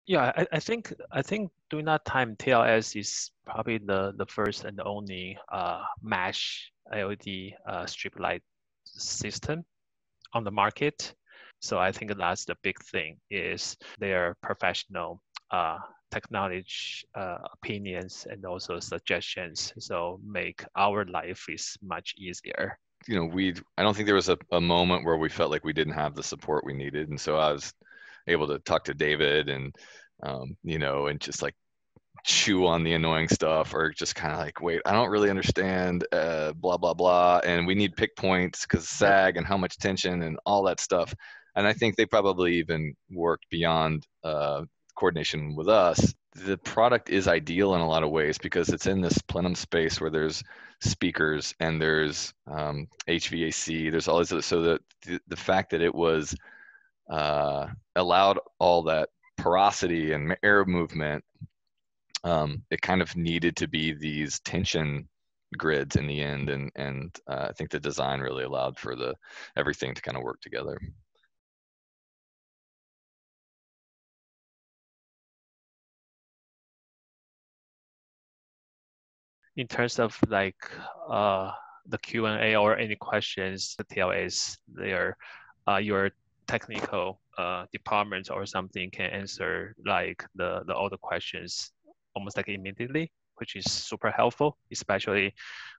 Yeah, I think during that time, TLS is probably the first and only mesh LED strip light system on the market. So I think that's the big thing is their professional technology opinions and also suggestions. So make our life is much easier. I don't think there was a moment where we felt like we didn't have the support we needed. And so I was able to talk to David and, and just like chew on the annoying stuff or just kind of like, wait, I don't really understand, blah, blah, blah. And we need pick points because sag and how much tension and all that stuff. And I think they probably even worked beyond coordination with us. The product is ideal in a lot of ways because it's in this plenum space where there's speakers and there's HVAC. There's all this. So the fact that it was allowed all that porosity and air movement, it kind of needed to be these tension grids in the end, and I think the design really allowed for everything to kind of work together. In terms of like the Q&A or any questions, the TLS there, your technical department or something can answer like all the questions almost like immediately, which is super helpful, especially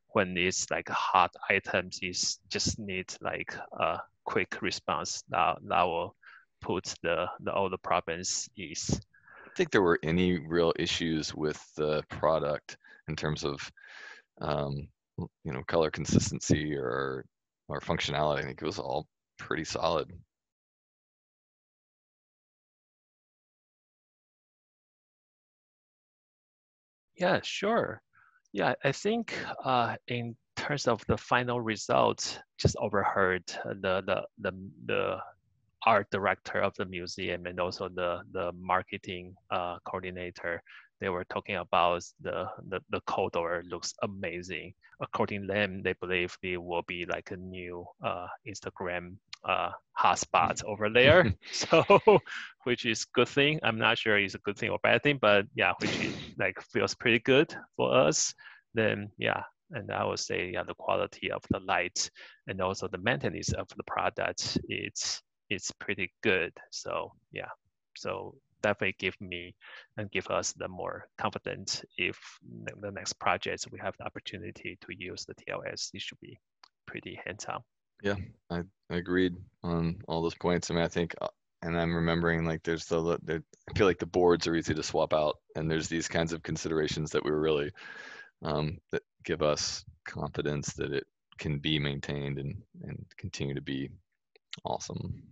when it's like hot items is just need like a quick response that will put all the problems ease. I think there were any real issues with the product in terms of color consistency or functionality. I think it was all pretty solid. Yeah, sure. Yeah, I think in terms of the final results, just overheard the art director of the museum and also the marketing coordinator. They were talking about the corridor looks amazing. According to them, they believe it will be like a new Instagram hotspot over there. So, which is good thing. I'm not sure it's a good thing or bad thing, but yeah, which is like feels pretty good for us. Then yeah, and I would say yeah, the quality of the light and also the maintenance of the product, it's pretty good. So yeah, so definitely give me and give us the more confidence if the next projects we have the opportunity to use the TLS, it should be pretty hands-on. Yeah, I agreed on all those points. I mean, I think, and I'm remembering like I feel like the boards are easy to swap out, and there's these kinds of considerations that we were really that give us confidence that it can be maintained and continue to be awesome.